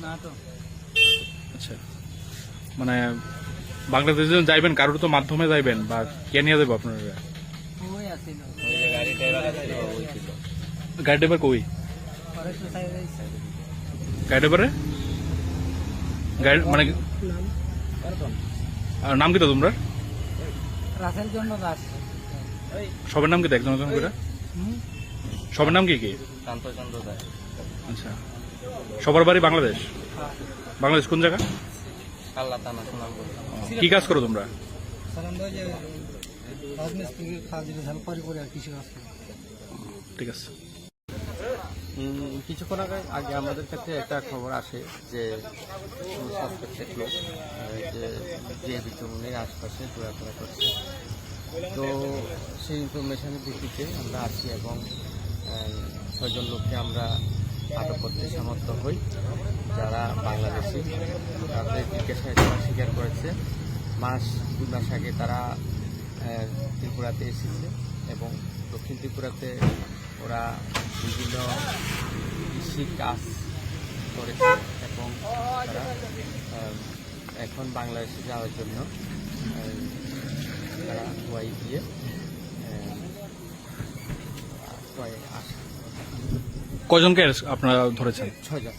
না তো। আচ্ছা, মানে বাংলাদেশে যখন যাইবেন কারোর তো মাধ্যমে যাইবেন বা কে নিয়ে যাবো আপনারা? ওই আছিল গাড়ি ড্রাইভার কই? পরে তো সাইডে গাড়ি ড্রাইভারে গাড়ি মানে আর নাম কি তো তোমরা রাসেল জন্য দাস। সবার নাম কি একজন একজন করে? সবার নাম কি কি? কান্তচন্দ্র দাস। আচ্ছা, সবার বাড়ি বাংলাদেশ? বাংলাদেশ কোন জায়গা? কাল্লা থানা সুনামগঞ্জ। কি কাজ করো তোমরা? রাজমিস্ত্রির কাজ হেল্প করে আর কিছু কাজ করে। ঠিক আছে। কিছুক্ষণ আগে আমাদের কাছে একটা খবর আসে যে সাসপেক্টেড লোক যে বিচমনের আশপাশে ঘোরাফেরা করছে। তো সেই ইনফরমেশনের ভিত্তিতে আমরা আসি এবং 6 জন লোককে আমরা আটক করতে সমর্থ হই, যারা বাংলাদেশি। তাদের জিজ্ঞাসায় তারা স্বীকার করেছে 2 মাস আগে তারা ত্রিপুরাতে এসেছে এবং দক্ষিণ ত্রিপুরাতে ওরা বিভিন্ন কৃষি কাজ করেছে এবং তারা এখন বাংলাদেশে যাওয়ার জন্য তারা ওয়াই দিয়ে আসে। কয়জনকে আপনারা ধরেছেন? 6 জন।